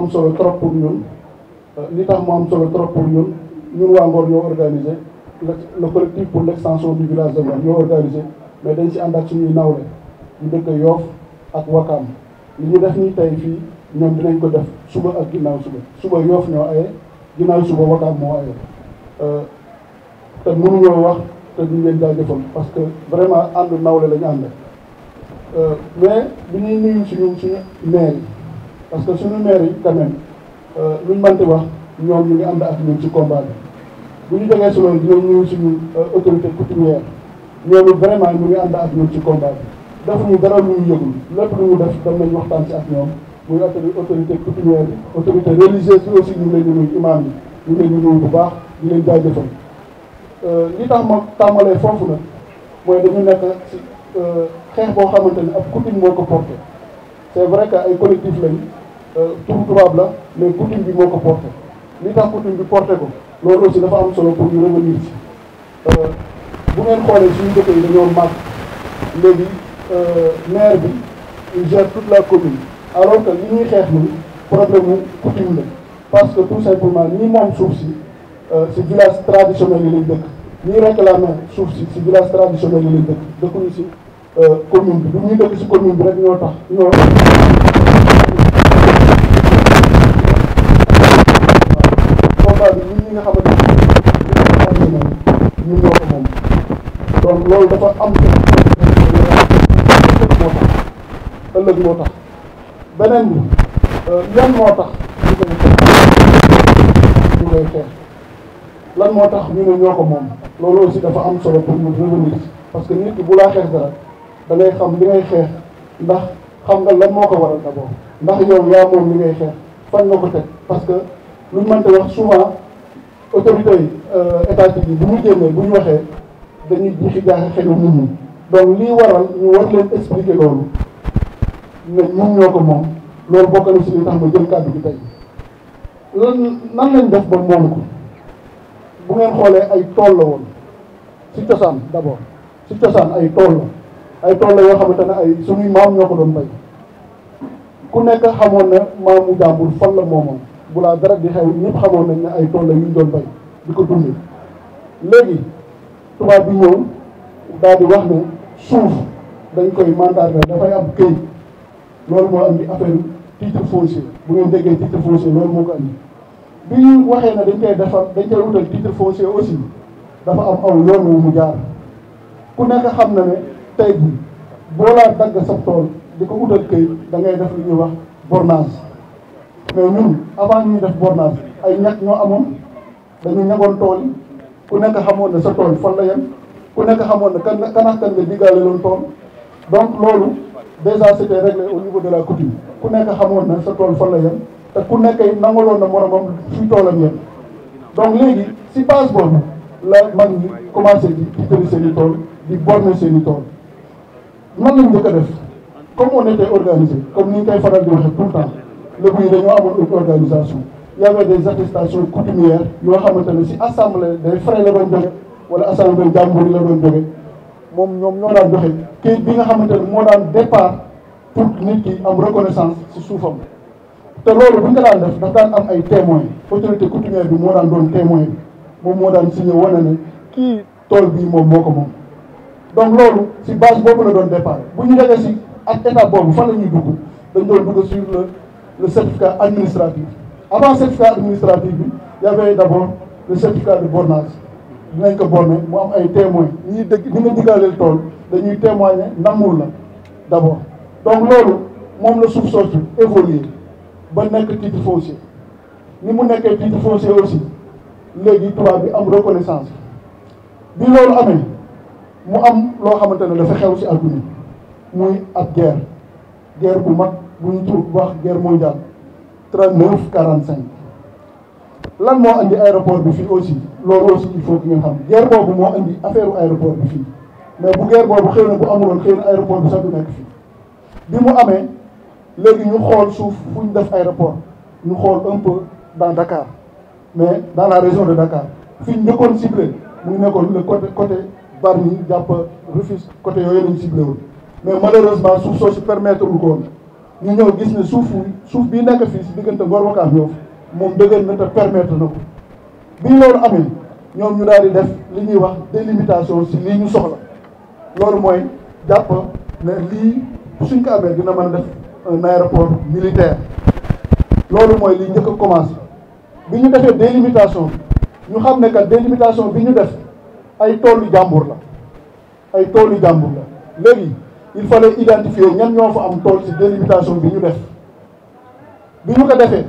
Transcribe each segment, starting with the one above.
am solo trop pour ñun li tax mu am solo trop pour ñun waa Ngor ñoo organisé le collectif pour l'extension du village de Ngor ñoo organisé mais dañ ci ànd ak suñuy nawle ñu dëkk Yoff ak Wakam li ñu def nii tey fii ñoom dinañ ko def suba ak ginnaaw suba Yoff ñoo aye ginnaaw suba Wakam moo aye te mënuñoo wax te duñ leen jaajëfal parce que vraiment ànd nawle la ñu ànd mais bi ñuy nuyu suñu maire yi parce que suñu maire yi quand même luñ mënti wax ñoom ñu ngi ànd ak ñun ci combat bi bu ñu jógee si loolu dinañ nuyu suñu autorité coutumière ñoom vraiment ñu ngi ànd ak ñun ci combat bi defuñu dara lu ñu yëgul lépp lu ñu def dem nañ waxtaan ci ak ñoom muy autorité coutumière bi autorité religieuse bi aussi ñu ngi leen di nuyu imam yi ñu ngi leen di nuyu bu baax di leen jaajëfal li tax ma tàmbalee foofu nag mooy dañu nekk ci xeex boo xamante ni ab coutume moo ko porté c'est vrai que ay collectif lañ tur tubaab la mais coutume bi moo ko porté li tax coutume bi porté ko loolu aussi dafa am solo pour ñu revenir ci bu ngeen xoolee suñu dëkk yi dañoo màgg léegi maire bi il gère toute la commune alors que li ñuy xeex ni problème mu coutume la parce que tout simplement ñi moom suuf si village traditionnel yi lañ dëkk ñi réclamé suuf si village traditionnel yi lañ dëkk dëkkuñu si commune bi du ñuy dëkk si commune bi rek ñoo tax ñoo combat bi ñun ñi nga xamante ni ñun ñoo ko moom donc loolu dafa am ëllëg moo tax beneen bi yan moo tax ñu koy xeex lan moo tax ñu ne ñoo ko moom loolu aussi dafa am solo pour ñu revenir parce que nit ki bu laa xeex dara da ngay xam li ngay xeex ndax xam nga lan moo ko waral d'abord ndax yow yaa moom li ngay xeex fan nga ko teg parce que lu ñu mënta wax souvent autorités yi étatiques yi bu ñu génnee bu ñu waxee dañuy jixi jaaxe xelu nit ñi donc lii waral ñu war leen expliquer loolu ne ñun ñoo ko moom loolu bokk na si li tax ma jël kàddu gi tey nan lañ def ba moom ko bu ngeen xoolee ay tool la woon si cosaan d'abord si cosaan ay tool la yoo xamante ne ay suñuy maam ñoo ko doon bay ku nekk xamoon na maamu jàmbur fan la moomoon bu laa dara di xew ñëpp xamoon nañ ne ay tool la yu ñu doon bay di ko dundee léegi tubaab bi ñëw daal di wax ne suuf dañ koy mandarga dafay am këyit loolu moo andi affaire titre foncier bu ngeen déggee titre foncier loolu moo ko andi bi ñu waxee ne dañ koy wutal titre foncier aussi dafa am aw yoon wu mu jaar ku nekk xam na ne tey jii boo laa dagg sa tool di ko wutal këyit da ngay def lu ñuy wax bornage mais ñun avant ñuy def bornage ay ñag ñoo amoon dañu ñagoon tool yi ku nekk xamoon ne sa tool fan la yem ku nekk xamoon ne kan nga diggaale loon tool donc loolu déjà c'était réglé au niveau de la coutume ku nekk xamoon ne sa tool fan la yem te ku nekk nangaloon na moromam fi toolam yem donc léegi si base boobu la mag ñi commencé di tëri seen i tool di borner seen i tool nan lañ njëkk a def comme on était organisé comme ni ñu koy faral di waxee tout le temps léegi yi dañoo amoon une organisation il y avait des attestations coutumières yoo xamante ne si assemblée des frais la doon joxe wala assemblée jàmbur yi la doon joxe moom ñoom ñoo daan joxe kayit bi nga xamante ne moo daan départ pour nit ki am reconnaissance si suufam te loolu bu ñu ko daan def daf daan am ay témoins autorité coutumière bi moo daan doon témoin bi moom moo daan signé wane ne kii tool bii moom moo ko moom donc loolu si base boobu la doon départ bu ñu defee si ak étape boobu fan la ñuy dugg dañ doon dugg sur le certificat administratif avant certificat administratif bi y avait d'abord le certificat de bornage dinañ ko borné mu am ay témoins ñi nga digaaleel tool dañuy témoigner nangul la d'abord donc loolu moom la suuf soosu évoluer ba nekk titre foncier ni mu nekkee titre foncier aussi léegi tubaab bi am reconnaissance bi loolu amee mu am loo xamante ne dafa xew ci àdduna muy ab guerre bu mag bu ñu tur wax guerre mondiale 39-45 lan moo andi aéroport bi fii aussi loolu aussi il faut que ngeen xam guerre boobu moo andi affaire aéroport bi fii mais bu guerre boobu xëy na bu amuloon xëy na aéroport bi sax du nekk fii bi mu amee léegi ñu xool suuf fu ñu def aéroport ñu xool un peu dans Dakar mais dans la région de Dakar fi ñu njëkkoon ciblé mu ngi nekkoon le côté Bargny jàpp Rufisque côté yooyu lañu ciblé woon mais malheureusement suuf soo si permettre lu ko woon ñu ñëw gis ne suuf bii nekk fii si diggante Ngor Wakaam Yoff moom dëgër na te permettre na ko bi loolu amee ñoom ñu daal di def li ñuy wax délimitation si lii ñu soxla loolu mooy jàpp ne lii suñ ko amee dina mën a def un aéroport militaire loolu mooy li njëkk a commencé bi ñu defee délimitation ñu xam ne que délimitation bi ñu def ay toolu jàmbur la ay toolu jàmbur la léegi il fallait identifier ñan ñoo fa am tool si délimitation bi ñu def bi ñu ko defee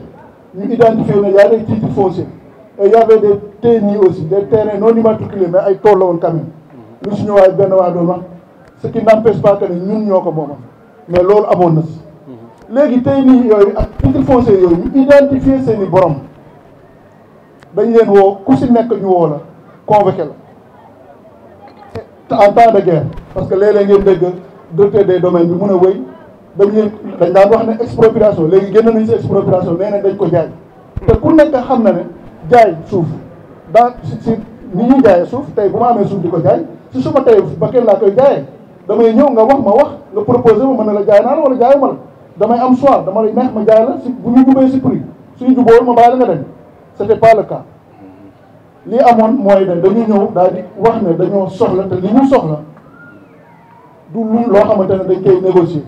ñu identifier ne y a des titres fonciers et y avait des TNI aussi des terrains non immatriculés mais ay tool la woon quand même lu suñu waay benn waa doon wax ce qui n'empêche pas que ne ñun ñoo ko moomoon mais loolu amoon na si léegi TNI yooyu ak titres fonciers yooyu ñu identifier seen i borom dañ leen woo ku si nekk ñu woo la convoqué la en temps de guerre parce que léeg-léeg ngeen dégg directeur des domaines bi mun a wéy dañ daan wax ne expropriation léegi génn nañ si expropriation nee nañ dañ ko jaay te ku nekk xam na ne jaay suuf si ni ñuy jaayee suuf tey bu ma amee suuf di ko jaay si suma tey ba kenn laa koy jaayee damay ñëw nga wax nga proposé ma mën na la jaay naa la wala jaayu ma la damay am choix dama lay neex ma jaay la si bu ñu jubee si prix suñu jubóor ma bàyyi la nga dem c'était pas le cas li amoon mooy ne dañu ñëw daal di wax ne dañoo soxla te li ñu soxla du lu loo xamante ne dañ koy négocier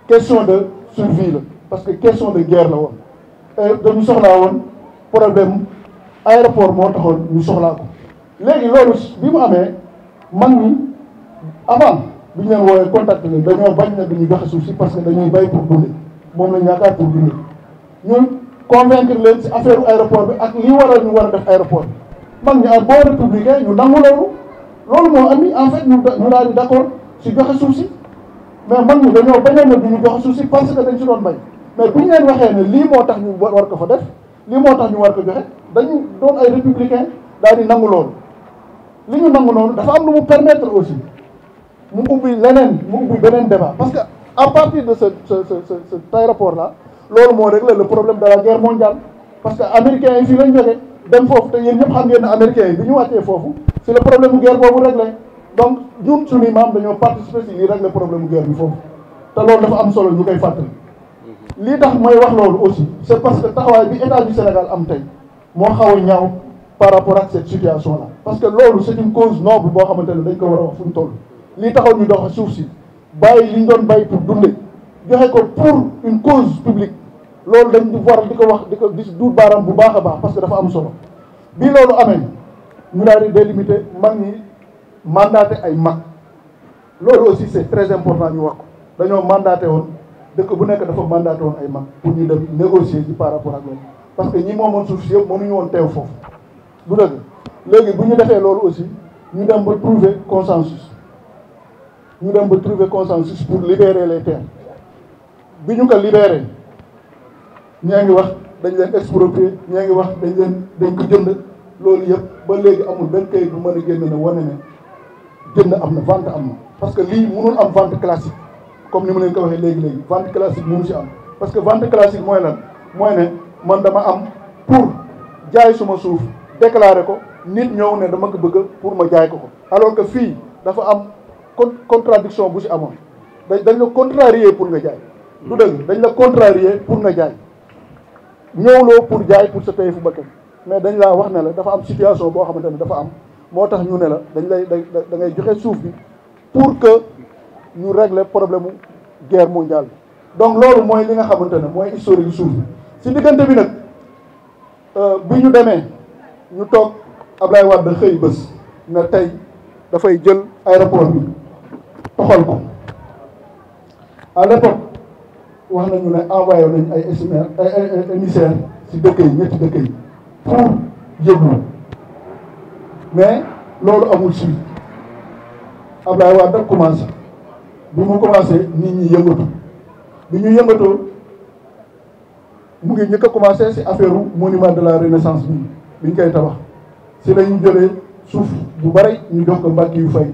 question de survie la parce que question de guerre la woon dañu soxlaa woon problème aéroport moo taxoon ñu soxlaa ko léegi loolu bi mu amee mag ñi avant bi ñu leen woowee contacté leen dañoo bañ ne duñu joxe suuf si parce que dañuy bay pour dunde moom lañ yaakaar pour dunde ñun convaincre leen si affaire aéroport bi ak li waral ñu war a def aéroport bi mag ñi ak bon républicain ñu nangu loolu moo andi en fait ñu daal di d'accord si joxe suuf si mais mag ñi dañoo bañoon ne duñu joxe suuf si parce que dañ si doon bay mais bu ñu leen waxee ne lii moo tax ñu war ko fa def lii moo tax ñu war ko joxe dañu doon ay républicain daal di nangu loolu li ñu nangu noonu dafa am lu mu permettre aussi mu ubbi leneen mu ubbi beneen débat parce que à partir de cet aéroport là loolu moo réglé le problème de la guerre mondiale parce que américains yi fii lañ jógee dem foofu te yéen ñëpp xam ngeen ne américains yi bi ñu wàccee foofu si le problème mu guerre boobu réglé donc ñun suñuy maam dañoo participer si lii régler problème mu guerre bi foofu te loolu dafa am solo ñu koy fàttali lii tax mooy wax loolu aussi c'est parce que taxawaay bi état du Sénégal am tey moo xaw a ñaaw par rapport ak cette situation là parce que loolu c'est une cause noble boo xamante ne dañ ko war a wax fu ñu toll lii taxaw ñu dox suuf si bàyyi li ñu doon bàyyi pour dunde joxe ko pour une cause publique loolu dañ di war di ko wax di ko di duut baaraam bu baax a baax parce que dafa am solo bi loolu amee ñu daal di délimiter mag ñi mandaté ay mag loolu aussi c'est très important ñu wax ko dañoo mandaté woon dëkk bu nekk dafa mandaté woon ay mag pour ñu dem négocier ci par rapport ak loolu parce que ñi moomoon suuf si yëpp mënuñu woon teew foofu du dëgg léegi bu ñu defee loolu aussi ñu dem ba trouver consensus pour libérer les terres bi ñu ko libérer ñaa ngi wax dañ leen exproprier ñaa ngi wax dañ ko jënd loolu yëpp ba léegi amul benn kayit bu mën a génn ne wane ne jënd am na vente am na parce que lii mënul am vente classique comme ni ma leen ko waxee léegi vente classique mënu si am parce que vente classique mooy lan mooy ne man dama am pour jaay suma suuf déclarer ko nit ñëw ne dama ko bëgg pour ma jaay ko alors que fii dafa am contradiction bu si amoon dañ la contrarier pour nga jaay du dëgg dañ la contrarier pour nga jaay ñëwloo pour jaay pour sa tey fu bakkan mais dañ laa wax ne la dafa am situation boo xamante ne dafa am moo tax ñu ne la da ngay joxe suuf bi pour que ñu régler problème mu guerre mondiale bi donc loolu mooy li nga xamante ne mooy historique suuf bi si diggante bi nag bi ñu demee ñu toog Ablaye Wade xëy bés ne tey dafay jël aéroport bi toxal ko à l'époque wax nañu ne envoyé nañ ay émissaire si dëkk yi ñetti dëkk yi pour yëglu mais loolu amul suite Ablaye Wade commencé bi mu commencé nit ñi yëngatu bi ñu yëngatoo mu ngi njëkk a commencé si affaire monument de la renaissance bi ñu koy tabax si la ñu jëlee suuf bu bari ñu jox ko mbàkk yu fay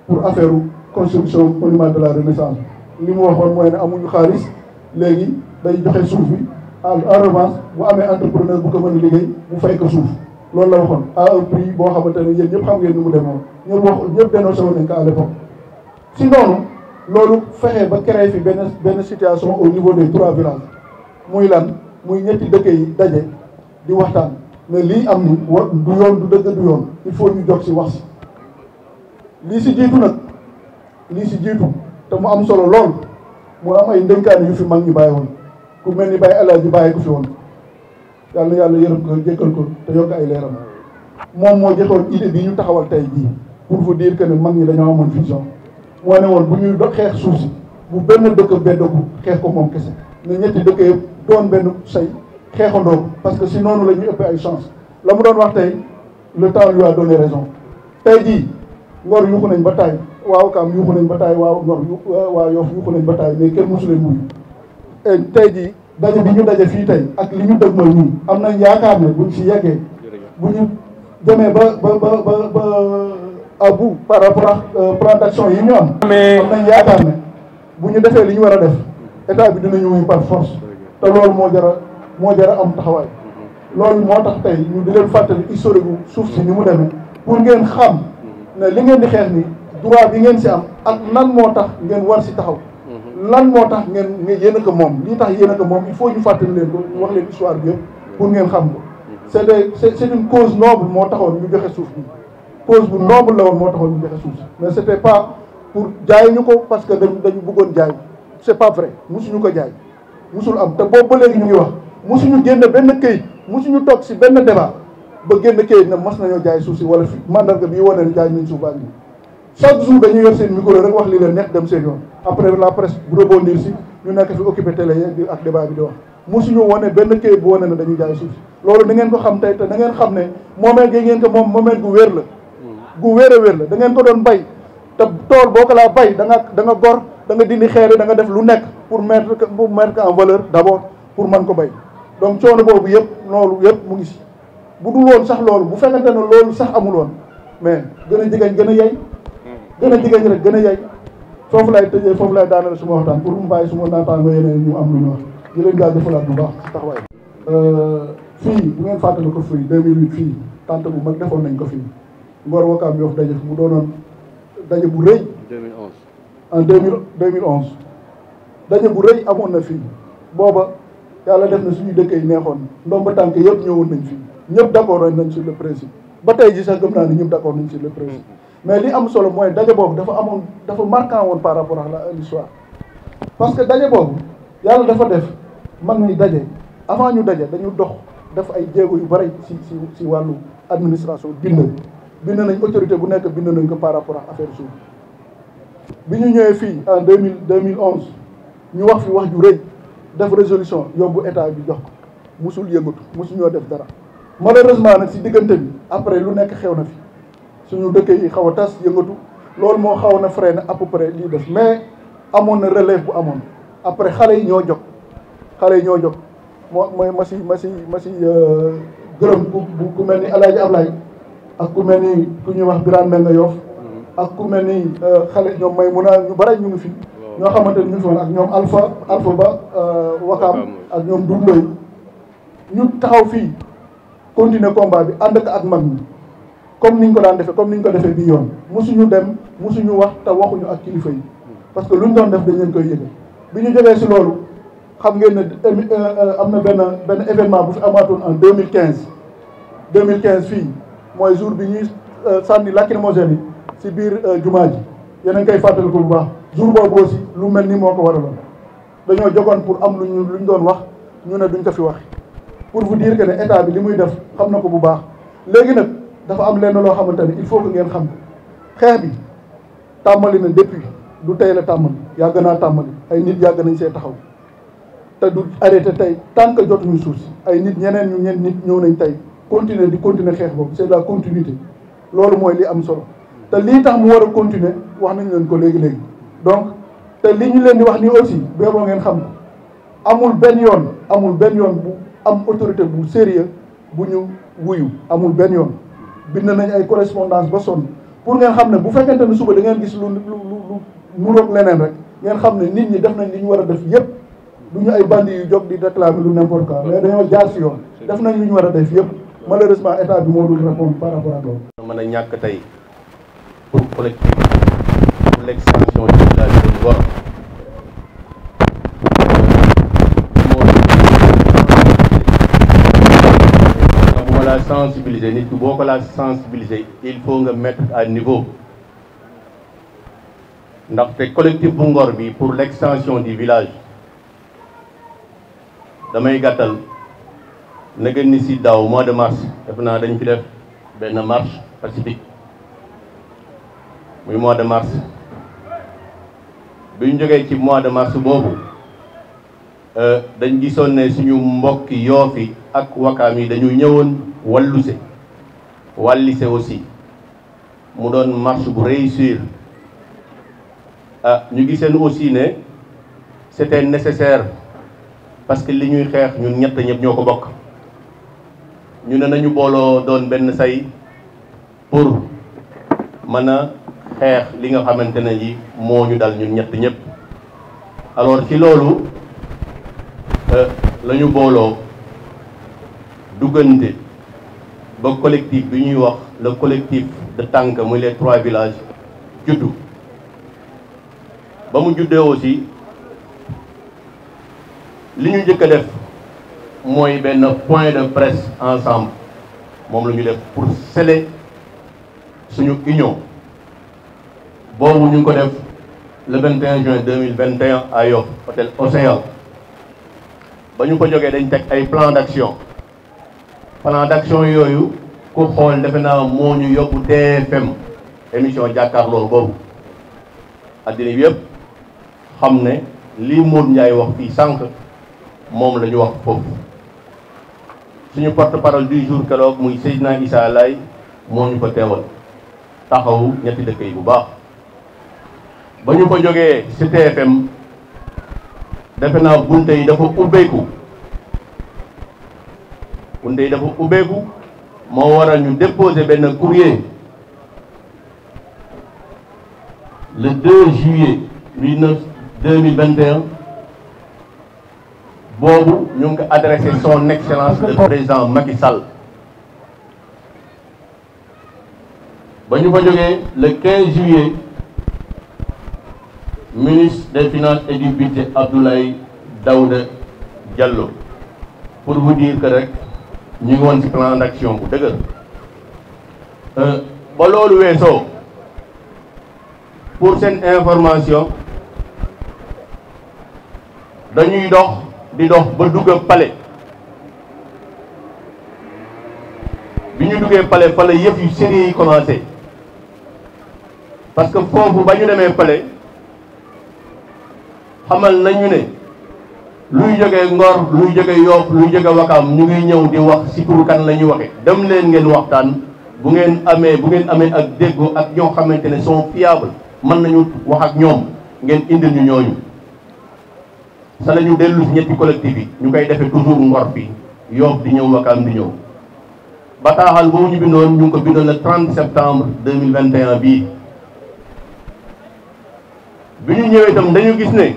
pour affaire construction monument de la renaissance li mu waxoon mooy ne amuñu xaalis léegi day joxe suuf bi en revanche bu amee entrepreneur bu ko mën a liggéey mu fay ko suuf loolu la waxoon à un prix boo xamante ne yéen ñëpp xam ngeen ni mu demoon ñëpp dénoncé woon nañ ko à l'époque si noonu loolu fexe ba créer fi benn situation au niveau des 3 villages muy lan muy ñetti dëkk yi daje di waxtaan mais lii am ni war du yoon du dëgg du yoon il faut ñu jóg si wax si lii si jiitu nag lii si jiitu te mu am solo lool mu am ay ndénkaane yu fi mag ñu bàyyi woon ku mel ni Baye Alaaji bàyyi ko fi woon yàlla yàlla yërëm ko jékkal ko te yokk ay leeram moom moo joxoon idée bi ñu taxawal tey jii pour vous dire que ne mag ñi dañoo amoon vision moo ne woon bu ñuy xeex suuf si bu benn dëkk beddagu xeex ko moom kese ne ñetti dëkk yëpp doon benn say xeexandoo parce que si noonu la ñuy ëppee ay chance la mu doon wax tey le temps lui a donné raison tey jii Ngor yuuxu nañ ba taay waaw Kaam yuuxu nañ ba taay waaw Ngor waaw Yoff yuuxu nañ ba taay mais kenn mosu leen wuyu tey jii daje bi ñu daje fii tey ak li ñu dëgmal nii am nañ yaakaar ne buñ si yeggee bu ñu demee ba à bout par rapport ak plan d'action yi ñu am nañ yaakaar ne bu ñu defee li ñu war a def état bi dinañu wuyu par force te loolu moo jara am taxawaay loolu moo tax tey ñu di leen fàttali historique bu suuf si ni mu demee pour ngeen xam ne li ngeen di xeex ni droit bi ngeen si am ak lan moo tax ngeen war si taxaw lan moo tax ngeen yéen a ko moom lii tax yéen a ko moom il faut ñu fàttali leen ko ñu wax leen histoire bi yëpp pour ngeen xam ko c'est une cause noble moo taxoon ñu joxe suuf bi cause bu noble la woon moo taxoon ñu joxe suuf si mais c'était pas pour jaay ñu ko parce que dañu bëggoon jaay c'est pas vrai musuñu ko jaay musul am te boobu ba léegi ñu ngi wax musuñu génn benn këyit musuñu toog si benn débat ba génn këyit ne mas nañoo jaay suuf si wala fi mandarga bi wane ne jaay nañ suuf baa ngi chaque jour dañuy yor seen micro rek wax li leen neex dem seen yoon après la presse bu rebondir si ñu nekk fi occupé télé yi ak débat bi di wax musuñu wane benn këyit bu wane ne dañuy jaay suuf si loolu da ngeen ko xam tey te da ngeen xam ne moomeel gi ngeen ko moom moomeel gu wér la gu wér a wér la da ngeen ko doon bay te tool boo ko laa bay da nga gor da nga dindi xeer da nga def lu nekk pour mettre en valeur d'abord pour mën ko bay donc coono boobu yëpp loolu yëpp mu ngi si bu dul woon sax loolu bu fekkente ne loolu sax amul woon mais gën a jigéen gën a yey gën a jigéen rek gën a yey foofu lay tëjee foofu lay daanale suma waxtaan pour mu bàyyi suma naataango yeneen ñu am lu ñu wax di leen jaajëfalaat bu baax si taxawaay fii bu ngeen fàttali ko fii 2008 fii tante bu mag defoon nañ ko fii Ngor Wakaam Yoff daje mu doonoon daje bu rëy 2011 en 2011 daje bu rëy amoon na fii booba yàlla def na suñu dëkk yi neexoon ndomba tànk yëpp ñëwoon nañ fii ñëpp d'accord nañ sur le principe ba tey ji sax gëm naa ne ñëpp d'accord nañ sur le principe mais li am solo mooy daje boobu dafa marquant woon par rapport à l'histoire parce que daje boobu yàlla dafa def mag ñi daje avant ñu daje dañu dox def ay jéego yu bari si wàllu administration bind nañ autorité bu nekk bind nañ ko par rapport ak affaire suuf bi ñu ñëwee fii en 2011 ñu wax fi wax ju rëy def résolution yóbbu état bi jox ko musul yëngatu musu ñoo def dara malheureusement nag si diggante bi après lu nekk xew na fi suñu dëkk yi xaw a tas yëngatu loolu moo xaw na freiner à peu près lii def mais amoon na relève bu amoon après xale yi ñoo jóg mooy ma si gërëm ku mel ni El Hadj Ablaye ak ku mel ni ku ñuy wax Birane Mbengue Yoff ak ku mel ni xale ñoom may mun a ñu bare ñu ngi fi ñoo xamante ni ñu ngi fi woon ak ñoom Alpha Ba Wakaam ak ñoom Doudou ñu taxaw fii continuer combat bi ànd ak mag ñi comme niñ ko daan defee comme niñ ko defee bii yoon musuñu dem musuñu wax te waxuñu ak kilifa yi parce que luñ doon def dañ leen koy yëgal bi ñu jógee si loolu xam ngeen ne am na benn événement bu fi amaatoon en 2015 fii mooy jour bi ñuy sànni lacrymogène yi si biir jumaa ji yéen a ngi koy fàttaliku bu baax jour boobu aussi lu mel ni moo ko waraloon dañoo jogoon pour am luñ doon wax ñu ne duñ ko fi wax pour vous dire que ne état bi li muy def xam na ko bu baax léegi nag dafa am lenn loo xamante ne il faut que ngeen xam xeex bi tàmbali na depuis du tey la tàmbali yàgg naa tàmbali ay nit yàgg nañ see taxaw te du arrêté tey tant que jotuñu suuf si ay nit ñeneen nit ñëw nañ tey continuer xeex boobu c'est la continuité loolu mooy li am solo te lii tax mu war a continuer wax nañ leen ko léegi donc te li ñu leen di wax nii aussi boo ngeen xam amul benn yoon bu am autorité bu sérieux bu ñu wuyu amul benn yoon bind nañ ay correspondance ba sonn pour ngeen xam ne bu fekkente ne suba da ngeen gis lu muroog leneen rek ngeen xam ne nit ñi def nañ li ñu war a def yépp du ñu ay bandi yu jóg di réclamer lu n'importe quoi mais dañoo jaar si yoon def nañ li ñu war a def yépp malheureusement état bi moo dul répondre par rapport à loolu. mën a ñàkk tey pour collectif pour l'extension du village Ngor bu ma la sensibiliser nit ki boo ko la sensibiliser il faut nga mettre à niveau ndaxte collectif bu Ngor bi pour l'extension du village damay gàttal na gën ni si daaw mois de mars def naa dañ fi def benn marche pacifique muy mois de mars bi ñu jógee ci mois de mars boobu dañ gisoon ne suñu mbokki Yoofi ak Wakaam yi dañu ñëwoon wàllise aussi mu doon marche bu réussir ñu giseen aussi ne c'était nécessaire parce que li ñuy xeex ñun ñett ñëpp ñoo ko bokk ñu ne nañu booloo doon benn say pour mën a xeex li nga xamante ne yi moo ñu dal ñun ñett ñëpp alors ci loolu la ñu booloo duggante ba collectif bi ñuy wax le collectif de Tànk muy les 3 villages juddu ba mu juddee aussi li ñu njëkk a def mooy benn point de presse ensemble moom la ñu def pour sceller suñu union boobu ñu ngi ko def le 21 juin 2021 à Yoff hôtel Océan ba ñu ko jógee dañ teg ay plan d'action yooyu ku xool defe naa moo ñu yóbbu TFM émission jàkkaarloo boobu addina bi yëpp xam ne lii Modou Ndiaye wax fii sànq moom la ñu wax foofu suñu porte-parole du jour keroog muy Seydina Issa Laye moo ñu ko teewal taxawu ñetti dëkk yi bu baax ba ñu ko jógee ci TFM defe naa bunte yi dafa ubbeeku moo waral ñu déposer benn courrier le 2 juillet 2021 boobu ñu ngi ko adressé son excellence le président Macky Sall ba ñu fa jógee le 15 juillet ministre des finances et du budget Abdoulaye Daouda Diallo pour vous dire que rek ñu ngi woon ci plan d'action bu dëgër ba loolu weesoo pour seen information dañuy dox ba dugg palais bi ñu duggee palais fa la yëf yu sérieux yi commencé parce que foofu ba ñu demee palais xamal nañu ne luy jógee Ngor luy jógee Yoff luy jógee Wakaam ñu ngi ñëw di wax ci turu kan la ñuy waxee dem leen ngeen waxtaan bu ngeen amee ak déggoo ak ñoo xamante ne sont fiables mën nañu wax ak ñoom ngeen indil ñu ñooñu sa la ñu dellu ci ñetti collectif yi ñu koy defee toujours Ngor bi Yoff di ñëw Wakaam di ñëw bataaxal boobu ñu bindoon ñu ngi ko bindoon le 30 septembre 2021 bii bi ñu ñëwee itam dañu gis ne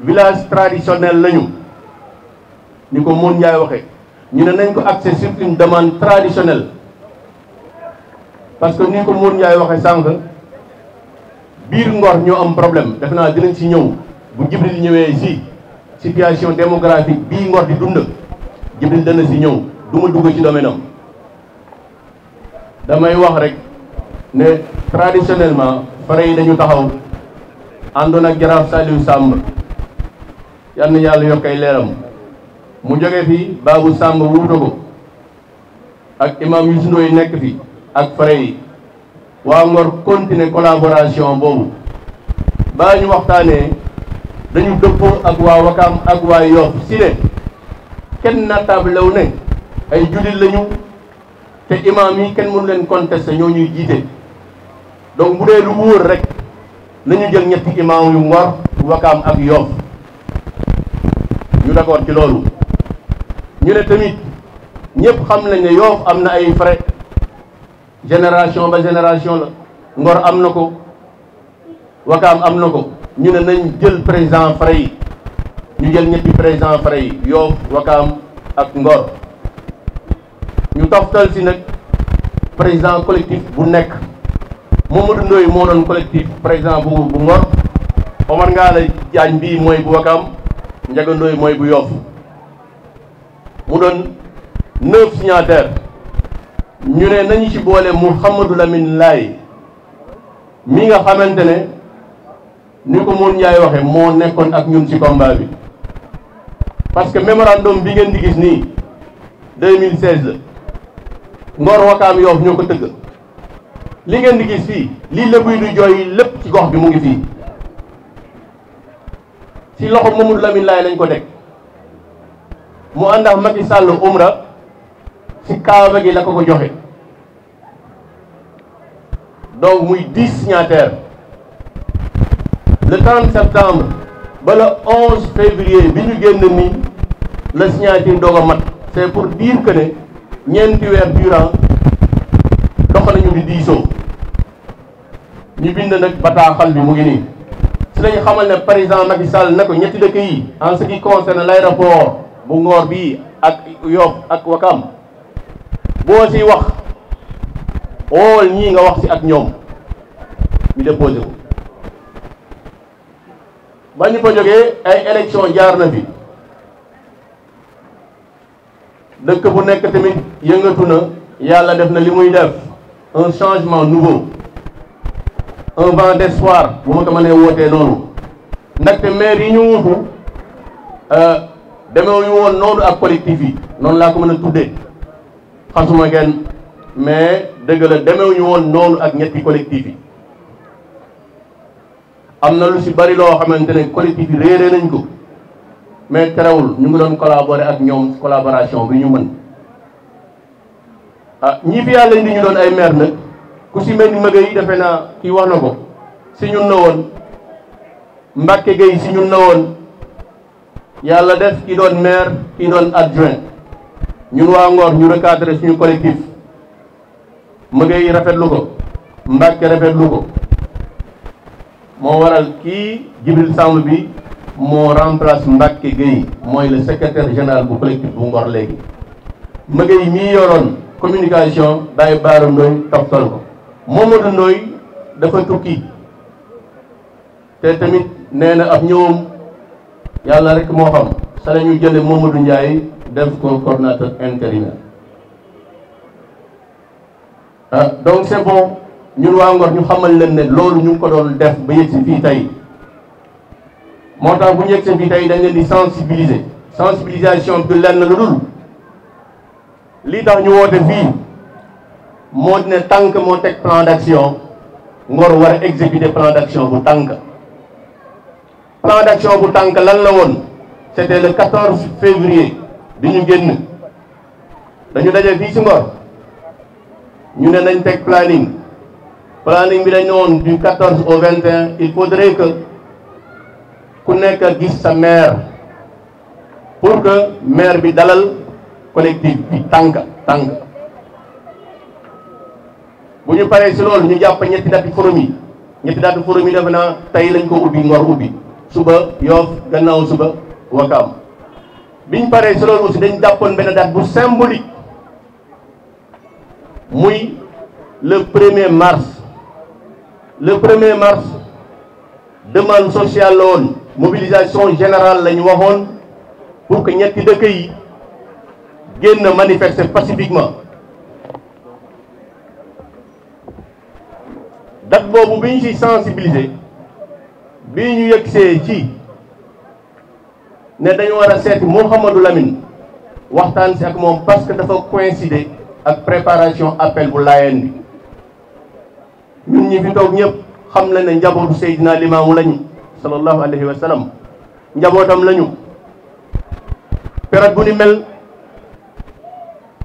village traditionnel lañu ni ko Modou Ndiaye waxee ñu ne nañ ko axé sur une demande traditionnelle parce que ni ko Modou Ndiaye waxee sànq biir Ngor ñoo am problème def naa dinañ ci ñëw bu Jibril ñëwee ci situation démographique bii Ngor di dund Jibril dana ci ñëw du ma dugg ci domaine am damay wax rek ne traditionnellement fare yi dañu taxaw àndoon ak jaraaf Saliou Samb yal na yàlla yokk ay leeram mu jóge fi Babou Samb wuutu ko ak imam Youssou Ndoye nekk fi ak fare yi waa Ngor continuer collaboration boobu ba ñu waxtaanee dañu dëppoo ak waa Wakaam ak waa Yoff si ne kenn nattaablew ne ay jullit lañu te imam yi kenn mënu leen contester ñoo ñuy jiite donc bu dee lu wóor rek nañu jël ñetti imam yu Ngor Wakaam ak Yoff ñu d'accord ci loolu ñu ne tamit ñëpp xam nañ ne Yoff am na ay frais génération ba génération la Ngor am na ko Wakaam am na ko ñu ne nañ jël président frais yi ñu jël ñetti président frais yi Yoff Wakaam ak Ngor ñu toftal si nag président collectif bu nekk Mamadou Ndoye moo doon collectif président bu Ngor, Omar Ngalla Diagne bii mooy bu Wakam, Ndiaga Ndoye mooy bu Yoff mu doon 9 signataires ñu ne nañu ci boole Mouhamadou Lamine Laye mi nga xamante ne ni ko Mour Ndiaye waxe moo nekkoon ak ñun ci combat bi parce que mémorandum bi ngeen di gis nii 2016 la Ngor Wakam Yoff ñoo ko tëgg li ngeen di gis fii lii lébuy du jooy lépp ci gox bi mu ngi fii ci loxo Mamadou Lamine Laye lañ ko teg mu ànd ak Macky Sall umra ci kaaba gi la ko joxe donc muy 10 signataires le 30 septembre ba le 11 février bi ñu génn nii la signature doog a mat c'est pour dire que ne ñeenti weer durant dox nañu di diisoo ñu bind nag bataaxal bi mu ngi nii si lañu xamal ne président Macky Sall ne ko ñetti dëkk yi en ce qui concerne l'aéroport bu Ngor bii ak Yoff ak Wakam boo ci wax ool ñii nga wax ci ak ñoom ñu déposé ko ba ñu fa jógee ay élection jaar na fi dëkk bu nekk tamit yëngatu na yàlla def na li muy def un changement nouveau un vent d'espoir bu ma ko mënee wootee noonu ndaxte maire yi ñu wutu demeewuñu woon noonu ak collectif yi noonu laa ko mën a tuddee xasuma kenn mais dëgg la demeewuñu woon noonu ak ñetti collectif yi am na lu ci bari loo xamante ne collectif yi réeree nañ ko mais terewul ñu ngi doon collaborer ak ñoom collaboration bi ñu mën ñii fi yàlla indi ñu doon ay maire nag ku ci mel ni Maguette yi defe naa kii wax na ko ci ñun na woon Mbacke Gueye ci ñun na woon yàlla def ki doon maire ki doon adjoint ñun waa Ngor ñu recadrer suñu collectif Maguette yi rafetlu ko Mbacke rafetlu ko moo waral kii Djibril Samb bi moo remplace Mbacke Gueye mooy le secrétaire général bu collectif bu Ngor léegi Maguette yi mii yoroon communication Baye Bara Ndoye toftal ko Mamadou Ndoye dafa tukki te tamit nee na ab ñëwam yàlla rek moo xam sa la ñu jële Mamadou Ndiaye def ko coordinateur intérimaire donc c'est bon ñun waa Ngor ñu xamal leen ne loolu ñu ngi ko doon def ba yegg si fii tey moo tax bu ñu yegg si fii tey dañ leen di sensibilisation bi lenn lu dul lii tax ñu woote fii moo ne tànk moo teg plan d'action Ngor war a exécuter plan d'action bu tànk plan d'action bu tànk lan la woon c'était le 14 février bi ñu génn dañu daje fii ci Ngor ñu ne nañ teg planning bi dañ ne woon du 14 au 21 il faudrait que ku nekk gis sa maire pour que maire bi dalal collectif bi tànk bu ñu paree ci loolu ñu jàpp ñetti dati forum yi defe naa tey lañ ko ubbi Ngor ubbi suba Yoff gannaaw suba Wakam biñ paree ci loolu aussi dañ jàppoon benn date bu symbolique muy le 1er mars demande sociale la woon mobilisation générale lañu waxoon pour que ñetti dëkk yi génn manifester pacifiquement date boobu bi ñu ci sensibiliser bi ñu yëgsee ci ne dañu war a seeti Mouhamadou Lamine waxtaan ci ak moom parce que dafa coïncider ak préparation appel bu Layeen bi ñun ñi fi toog ñëpp xam na ne njabootu Seydina Limaamu lañu sallallahu alayhi wa sallam njabootam lañu période bu ni mel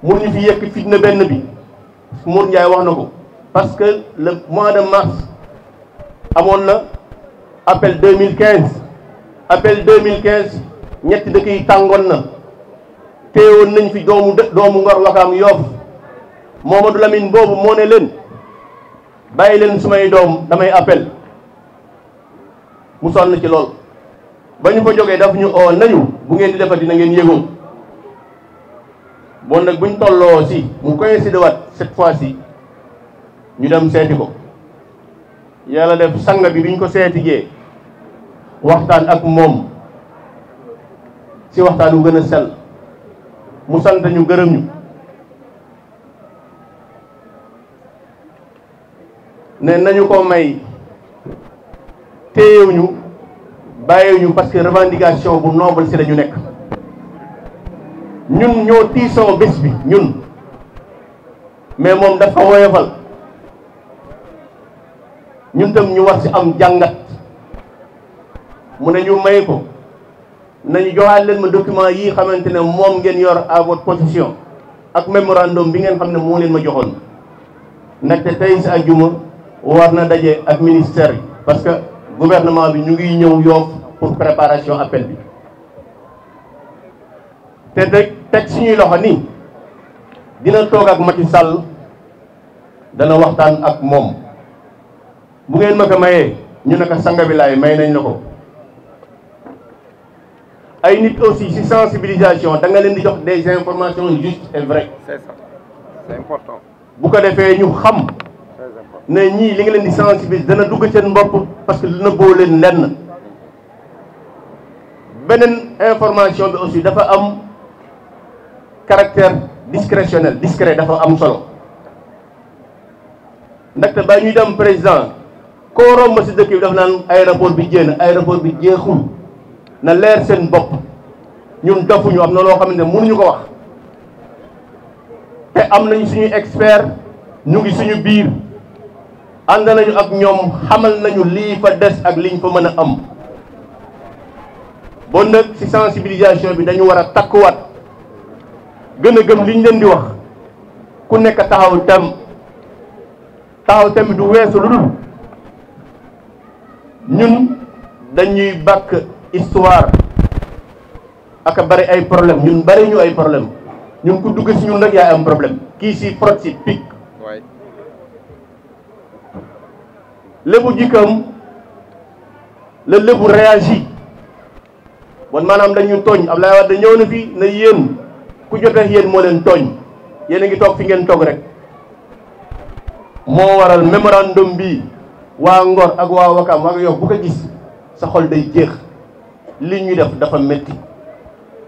mun ñu fi yëkk fitna benn bi Mour Ndiaye wax na ko parce que le mois de mars amoon na appel 2015 ñetti dëkk yi tàngoon na teewoon nañ fi doomu Ngor Wakam Yoff Mamadou Lamine boobu moo ne leen bàyyi leen sumay doom damay appel mu sonn ci lool ba ñu fa jógee daf ñu oo nañu bu ngeen di defati na ngeen yëgoo bon nag buñ tolloo si mu coïncide waat cette fois-ci ñu dem seeti ko yàlla def sang bi biñ ko seetigee waxtaan ak moom ci waxtaan wu gën a sell mu sant ñu gërëm ñu ne nañu ko may téyewuñu bàyyiwuñu parce que revendication bu noble ci la ñu nekk. ñun ñoo tiisoo bés bi ñun mais moom dafa woyofal ñun tam ñu war ci am jàngat mu ne ñu may ko nañu joxaat leen ma document yi xamante ne moom ngeen yor à votre possession ak mémorandum bi ngeen xam ne moo leen ma joxoon ndaxte tey ci àjjuma war na daje ak ministère yi parce que gouvernement bi ñu ngi ñëw Yoff pour préparation appel bi te teg suñuy loxo nii dina toog ak Macky Sall dana waxtaan ak moom bu ngeen ma ko mayee ñu ne ko sanga bi laay may nañ la ko. ay nit aussi ci sensibilisation da nga leen di jox des informations justes et vraies. C'est ça, c'est important. bu ko defee ñu xam ne ñii li nga leen di sensibiliser dana dugg seen bopp parce que dina boo leen lenn. beneen information bi aussi dafa am caractère discrétionnel discret dafa am solo ndaxte ba ñuy dem président koo romb ci dëkk bi dafa naan aéroport bi jéem aéroport bi jeexul na leer seen bopp ñun dofuñu am na loo xamante ne mënuñu ko wax te am nañu suñuy expert ñu ngi suñu biir ànd nañu ak ñoom xamal nañu lii fa des ak liñ fa mën a am bon nag ci sensibilisation bi dañu war a takkuwaat gën a gëm liñ leen di wax ku nekk taxaw tem du weesu lu dul ñun dañuy bàkk histoire ak bari ay problème ñun bari ñu ay problème ñun ku dugg ci ñun nag yaay am problème kii ci frot ci pic lébu jikkam la lébu réagi bon maanaam dañu tooñ Abdoulaye Wade ñëw na fi na yéen ku jotee yéen moo leen tooñ yéen a ngi toog fi ngeen toog rek moo waral mémorandum bi waa Ngor ak waa Wakam waa Yoff bu ko gis sa xol day jeex li ñuy def dafa metti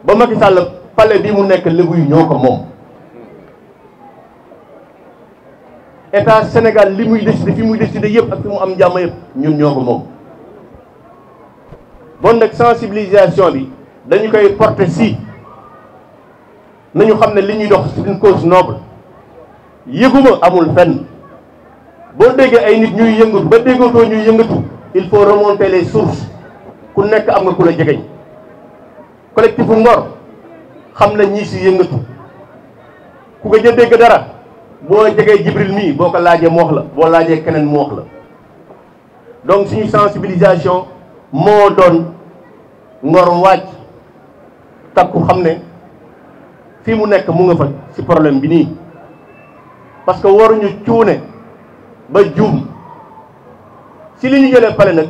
ba Macky Sall palais bi mu nekk lébu yi ñoo ko moom état Sénégal li muy décidé fi muy décidé yëpp ak fi mu am jàmm yëpp ñun ñoo ko moom bon nag sensibilisation bi dañu koy porter si nañu xam ne li ñuy dox c'est une cause noble yëguma amul fenn boo déggee ay nit ñuy yëngatu ba déggatoo ñuy yëngatu il faut remonter les sources ku nekk am nga ku la jegeñ collectif bu Ngor xam na ñii si yëngatu ku ko jë dégg dara boo jegee Jibril mii boo ko laajee mu wax la boo laajee keneen mu wax la donc suñu sensibilisation moo doon Ngor wàcc takku xam ne fii mu nekk mu nga fa ci problème bi nii parce que waruñu cuune ba juum ci li ñu jëlee pale nag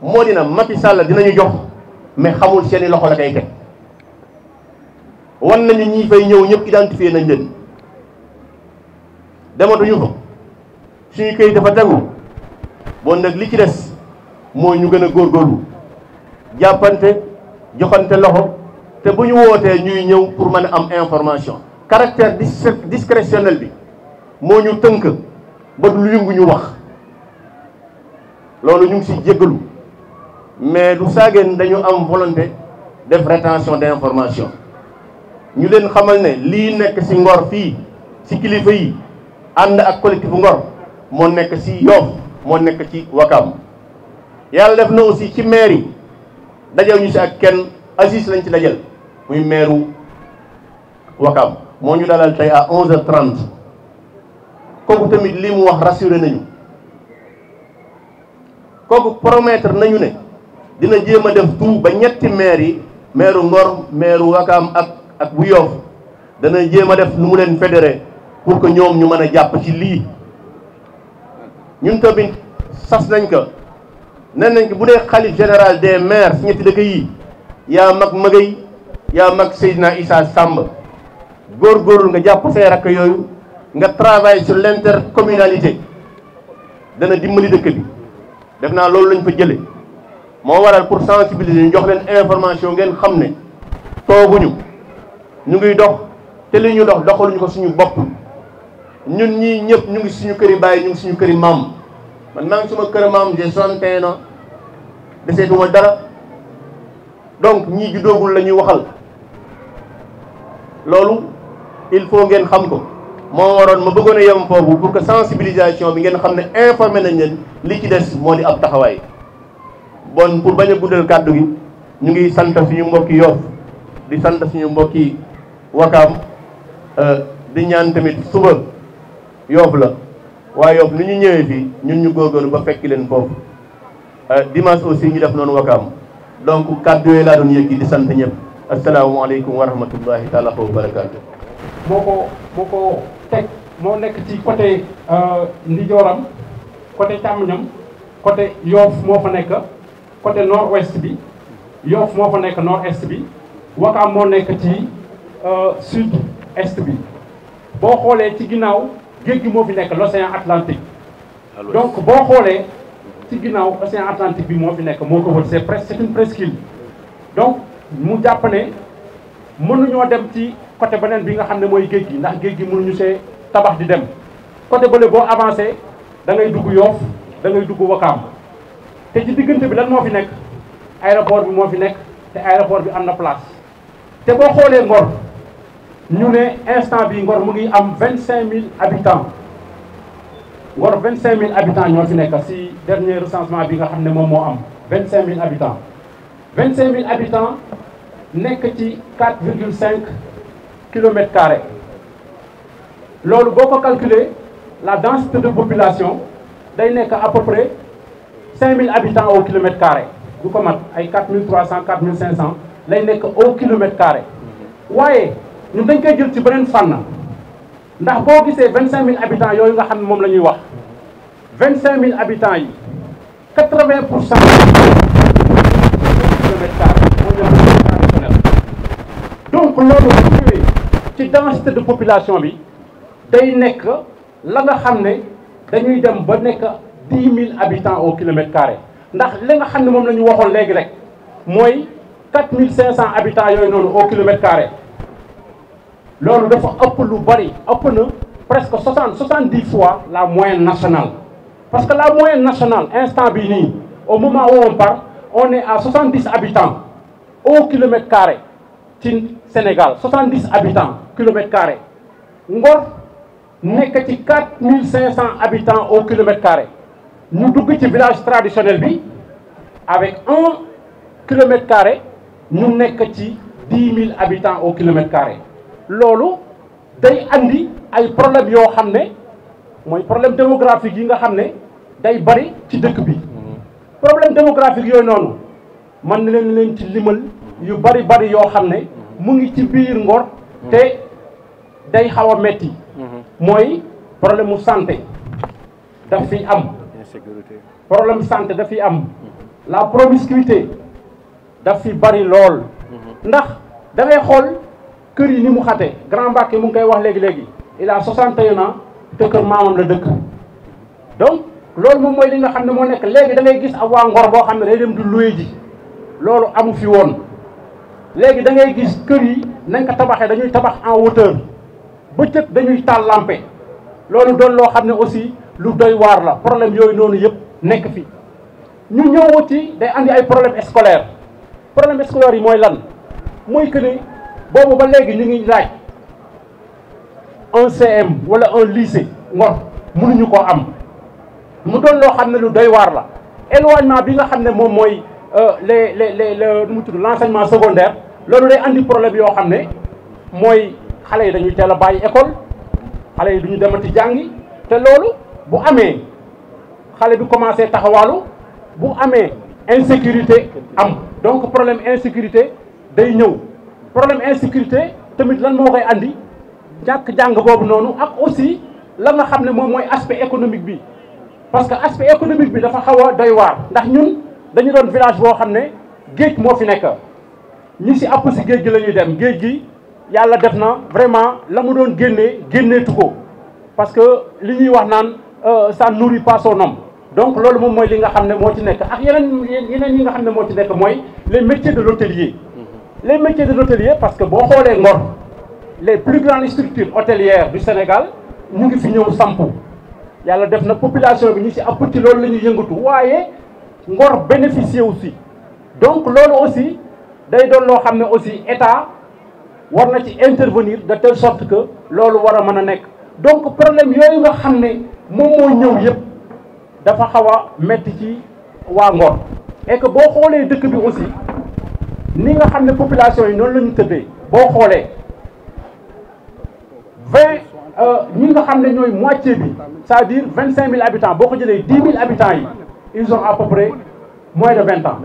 moo dina Macky Sall dinañu jox mais xamul seeni loxo la kay teg wan nañu ñi fay ñëw ñëpp identifié nañ leen dematuñu fa suñu këyit dafa tegu bon nag li ci des mooy ñu gën a góorgóorlu jàppante joxante loxo te bu ñu wootee ñuy ñëw pour mën a am information caractère discrétionnel bi moo ñu tënk ba du lu yëngu ñu wax loolu ñu ngi ci jéggalu mais du saageen dañu am volonté def rétention d'information ñu leen xamal ne lii nekk ci Ngor fii ci kilifa yi ànd ak collectif Ngor moo nekk ci Yoff moo nekk ci Wakam yàlla def na aussi ci maire yi dajew ñu ci ak kenn Aziz lañ ci dajal muy maire Wakam moo ñu dalal tey à 11h30 kooku tamit li mu wax rassuré nañu kooku promettre nañu ne dina jéem a def tout ba ñetti maire yi maire Ngor maire Wakam ak bu Yoff dana jéem a def nu mu leen fédéré pour que ñoom ñu mën a jàpp ci lii ñun tamit sas nañ ko nee nañ ko bu dee xalif général des maires si ñetti dëkk yi yaa mag Magay yaa mag Seydina Issa Samb góorgóorlu nga jàpp say rakk yooyu nga travaille sur l'intercommunalité dana dimbali dëkk bi def naa loolu lañ fa jële moo waral pour sensibiliser ñu jox leen information ngeen xam ne tooguñu ñu ngi dox te li ñu dox doxaluñu ko suñu bopp ñun ñii ñëpp ñu ngi suñu këri baay ñu ngi suñu këri maam man maa ngi suma kër maam j'ai 61 ans deseetuma dara donc ñii juddoogul la ñuy waxal loolu il faut ngeen xam ko moo waroon ma bëggoon a yem foofu pour que sensibilisation bi ngeen xam ne informé nañ leen li ci des moo di ab taxawaay bon pour bañ a guddal kàddu gi ñu ngi sant suñu mbokki Yoff di sant suñu mbokki Wakaam di ñaan tamit suba Yoff la waaye Yoff ni ñu ñëwee fii ñun ñu góorgóorlu ba fekki leen foofu dimanche aussi ñu def noonu Wakaam donc kàddu yooyu laa doon yëg di sant ñëpp asalaamaaleykum wa rahmatullahi taala wa barakaatu. moo ko teg moo nekk ci côté ndijooram côté càmmoñam côté Yoff moo fa nekk côté nord ouest bi Yoff moo fa nekk nord est bi Wakaam moo nekk ci sud est bi boo xoolee ci ginnaaw géej gi moo fi nekk l'océan Atlantique donc boo xoolee ci ginnaaw océan Atlantique bi moo fi nekk moo ko wër c'est une presqu'île donc mu jàpp ne mënuñoo dem ci côté beneen bi nga xam ne mooy géej gi ndax géej gi mënuñu see tabax di dem côté bële boo avancé da ngay dugg Yoff da ngay dugg Wakaam te ci diggante bi lan moo fi nekk aéroport bi moo fi nekk te aéroport bi am na place te boo xoolee Ngor ñu ne instant bi Ngor mu ngi am 25000 habitants Ngor 25000 habitants ñoo fi nekk si dernier recensement bi nga xam ne moom moo am 25000 habitants 25000 habitants nekk ci 4,5 kilomètres carrés loolu boo ko calculer la densité de population day nekk à peu près 5000 habitants au kilomètre carré du ko mat ay 4300 4500 lay nekk au kilomètre carré waaye ñun dañ koy jël ci beneen fànn ndax boo gisee 25000 habitants yooyu nga xam ne moom la ñuy wax 25000 habitants yi 80% kilomètre carré moo ñëw traditionnel donc loolu bu ñëwee ci densité de population bi day nekk la nga xam ne dañuy dem ba nekk 10 000 habitants au kilomètre carré ndax li nga xam ne moom la ñu waxoon léegi rek mooy 4500 habitants yooyu noonu au kilomètre carré loolu dafa ëpp lu bari ëpp na presque 70 fois la moyenne nationale parce que la moyenne nationale instant bi nii au moment où on parle on est à 70 habitants au kilomètre carré ci Sénégal 70 habitants kilomètre carré Ngor nekk ci 4500 habitants au kilomètre carré ñu dugg ci village traditionnel bi avec 1 kilomètre carré ñu nekk ci 10 000 habitants au kilomètre carré loolu day andi ay problèmes yoo xam ne mooy problème démographique yi nga xam ne day bari ci dëkk bi problème démographique yooyu noonu man na leen ci limal yu bari yoo xam ne mu ngi ci biir Ngor te day xaw a metti mooy problème mu santé daf fi am problème santé daf fi am la promiscuité daf fi bari lool ndax da ngay xool kër yi ni mu xate Grand Mbacké mu ngi koy wax léegi il a 61 ans te kër maamam la dëkk donc loolu moom mooy li nga xam ne moo nekk léegi da ngay gis ab waa Ngor boo xam ne day dem di loué ji loolu amu fi woon léegi da ngay gis kër yi nañ ko tabaxee dañuy tabax en hauteur bëccëg dañuy taal lampe loolu doon loo xam ne aussi lu doy waar la problème yooyu noonu yëpp nekk fi ñu ñëw ci day andi ay problème scolaire yi mooy lan mooy que ni boobu ba léegi ñu ngi laaj un CM wala un lycée Ngor mënuñu koo am mu doon loo xam ne lu doy waar la éloignement bi nga xam ne moom mooy nu mu tudd l'enseignement secondaire loolu day andi problème yoo xam ne mooy xale yi dañuy teel a bàyyi école xale yi duñu demati jàngi te loolu bu amee xale bi commencé taxawaalu bu amee insécurité am donc problème insécurité day ñëw problème insécurité tamit lan moo koy andi ñàkk jàng boobu noonu ak aussi la nga xam ne moom mooy aspect économique bi parce que aspect économique bi dafa xaw a doy waar ndax ñun dañu doon village boo xam ne géej moo fi nekk ñi si àpp si géej gi la ñuy dem géej gi yàlla def na vraiment la mu doon génneetu ko parce que li ñuy wax naan ça nourrit pas son homme donc loolu moom mooy li nga xam ne moo ci nekk ak yeneen yi nga xam ne moo ci nekk mooy les métiers de l'hôtelier. Les métiers de l'hôtelier parce que boo xoolee Ngor les plus grandes structures hôtelières du Sénégal ñu ngi fi ñëw sampu yàlla def na population bi ñu ci ëpp ci loolu la ñuy yëngatu waaye Ngor bénéficier aussi donc loolu aussi day doon loo xam ne aussi état war na ci intervenir de telle sorte que loolu war a mën a nekk donc problème yooyu nga xam ne moom moo ñëw yëpp dafa xaw a metti ci waa Ngor et que boo xoolee dëkk bi aussi ni nga xam ne population yi noonu la ñu tëddee boo xoolee 20 ñi nga xam ne ñooy moitié bi c'est-à-dire 25 000 habitants boo ko jëlee 10 000 habitants yi ils ont à peu près moins de 20 ans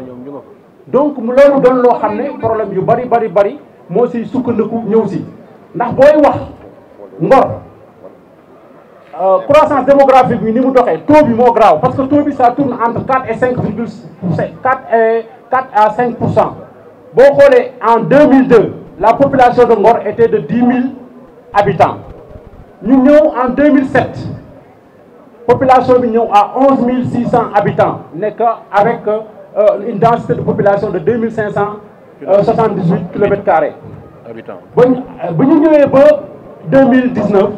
donc mu loolu doon loo xam ne problème yu bari moo siy sukkandiku ñëw si ndax booy wax Ngor croissance démographique bi ni mu doxee taux bi moo graaw parce que taux bi ça tourne entre 4 et 4 à 5%. boo xoolee en 2002 la population de Ngor était de 10 000 habitants ñu ñëw en 2007 population bi ñëw à 11 600 habitants nekk avec une densité de population de 2578 kilomètres carrés. ba ñu ñëwee ba 2019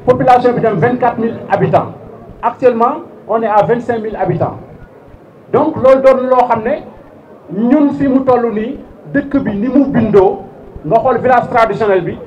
population bi dem 24 000 habitants actuellement on est à 25 000 habitants donc loolu doon loo xam ne. ñun fi mu toll nii dëkk bi ni mu bindoo nga xool village traditionnel bi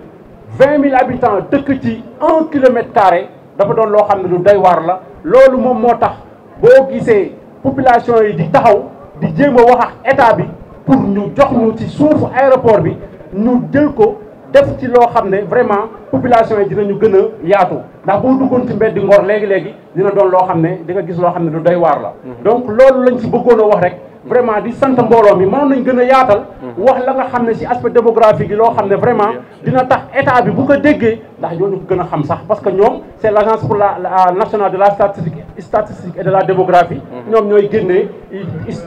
20 000 habitants dëkk ci 1 kilomètre carré dafa doon loo xam ne lu doy waar la loolu moom moo tax boo gisee population yi di taxaw di jéem a wax ak état bi pour ñu jox ñu ci suufu aéroport bi ñu jël ko def ci loo xam ne vraiment population yi dinañu gën a yaatu ndax boo duggoon ci mbeddi Ngor léegi dina doon loo xam ne di nga gis loo xam ne lu doy waar la donc loolu lañ ci bëggoon a wax rek vraiment di sant mbooloo mi mënoon nañ gën a yaatal wax la nga xam ne ci aspect démographique yi loo xam ne vraiment dina tax état bi bu ko déggee ndax ñooñu ko gën a xam sax parce que ñoom c'est l'agence pour la nationale de la statistique et de la démographie ñoom ñooy génnee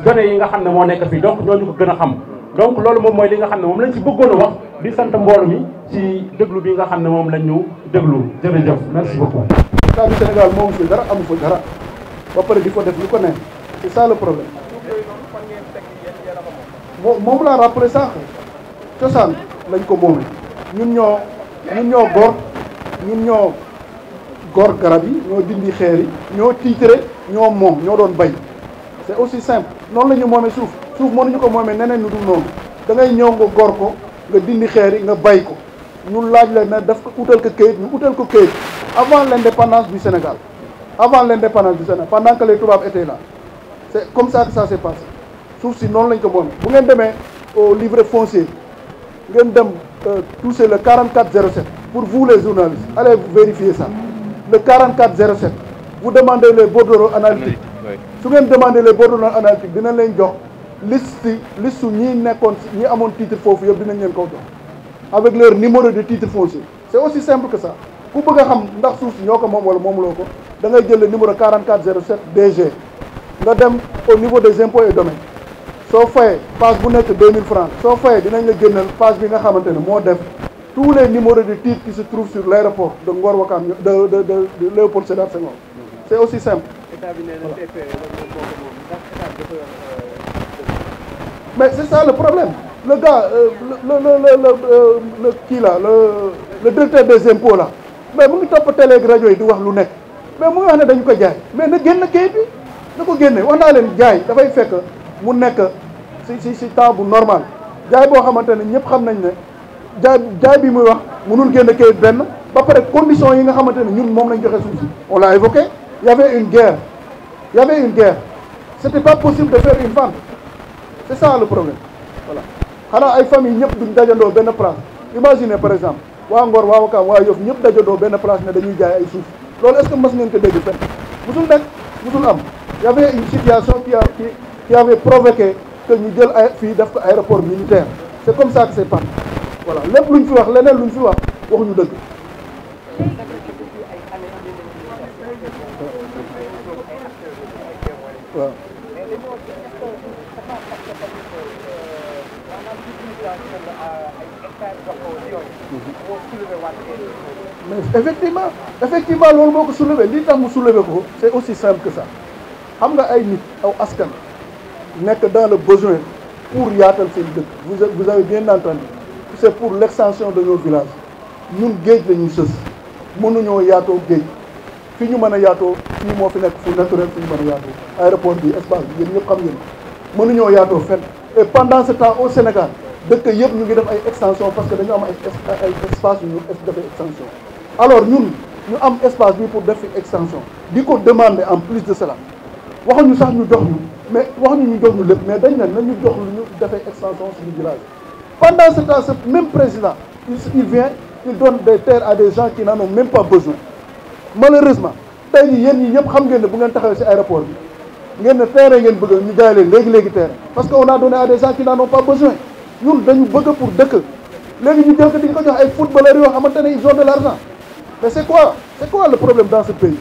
données yi nga xam ne moo nekk fii donc ñooñu ko gën a xam donc loolu moom mooy li nga xam ne moom lañ ci bëggoon a wax di sant mbooloo mi ci déglu bi nga xam ne moom lañ ñu déglu jërëjëf merci beaucoup. état du Sénégal moomu fi dara amu fa dara ba pare di ko def lu ko neex c'est ça le problème. moom laa rappelé sànq cosaan lañ ko moom ñun ñoo gor garab yi ñoo dindi xeer yi ñoo tiitre ñoo moom ñoo doon bay c'est aussi simple noonu la ñu moomee suuf mënuñu ko moomee neneen ñu dul noonu da ngay ñëw nga gor ko nga dindi xeer yi nga bay ko ñu laaj la ne daf ko utal ko këyit ñu utal ko këyit avant l'indépendance du Sénégal pendant que les tubaab étaient là c'est comme ça que ça s'est passé suuf si noonu lañ ko moom bu ngeen demee au livret foncier ngeen dem toucher le 4407 pour vous les journalistes allez vérifier ça le 4407 vous demandez les bordereaux analytiques su ngeen demandé les bordereaux analytiques dinañ leen jox liste su ñi nekkoon ñi amoon titre foofu yëpp dinañ leen ko jox avec leur numéro de titre foncier c'est aussi simple que ça ku bëgg a xam ndax suuf si ñoo ko moom wala moomuloo ko da ngay jël le numéro 4407 DG nga dem au niveau des impôts et domaines soo fayee page bu nekk 2000 francs soo fayee dinañ la génneel page bi nga xamante ne moo def tous les numéros de titres qui se trouvent sur l'aéroport de Ngor Wakam de Léopold Sédar Senghor c'est aussi simple. Mais c'est ça le problème le gars le kii là le directeur des impôts là mais mu ngi topp télé ak rajo yi di wax lu nekk mais mu ngi wax ne dañu ko jaay mais na génn kayit bi na ko génne wax naa leen jaay dafay fekk mu nekk si temps bu normal jaay boo xamante ne ñëpp xam nañ ne jaay bi muy wax mënul génn kayit benn ba pare conditions yi nga xamante ne ñun moom lañ joxe suuf si on l'a évoqué il y avait une guerre c'était pas possible de faire une vente c'est ça le problème voilà xanaa ay famille ñëpp duñ dajandoo benn place imaginez par exemple waa Ngor waa Wakaam waa Yoff ñëpp dajandoo benn place ne dañuy jaay ay suuf loolu est-ce que mas ngeen ko dégg fenn musul nekk musul am y avait une situation qui avait provoqué que ñu jël ay fii def ko aéroport militaire c'est comme ça que c'est parti voilà lépp luñ fi wax leneen luñ fi wax waxuñu dëgg waaw mais effectivement loolu moo ko soulevé li tax mu soulevé ko c'est aussi simple que ça xam nga ay nit aw askan nekk dans le besoin pour yaatal seen dëkk vous avez bien entendu c'est pour l'extension de nos villages ñun géej la ñu sës mënuñoo yaatoo géej fi ñu mën a yaatoo fii moo fi nekk fu naturel fi ñu mën a yaatoo aéroport bi espace bi yéen ñëpp xam ngeen mënuñoo yaatoo fenn et pendant ce temps au Sénégal dëkk yëpp ñu ngi def ay extension parce que dañu am ay espace yu ñu defee extension alors ñun ñu am espace bi pour def fi extension di ko demander en plus de cela waxuñu sax ñu jox ñu mais waxuñu ñu jox ñu lépp mais dañ ne nañu jox lu ñu defee extension suñu village pendant ce temps ce même président il vient il donne des terres à des gens qui n'en ont même pas besoin malheureusement tey jii yéen ñi ñëpp xam ngeen ne bu ngeen taxawee ci aéroport bi ngeen ne terrain ngeen bëgg ñu jaay leen léegi terrain parce que on a donné à des gens qui n'en ont pas besoin ñun dañu bëgg pour dëkk léegi ñu jël ko di ko jox ay footballeurs yoo xamante ne ils ont de l'argent mais c'est quoi le problème dans ce pays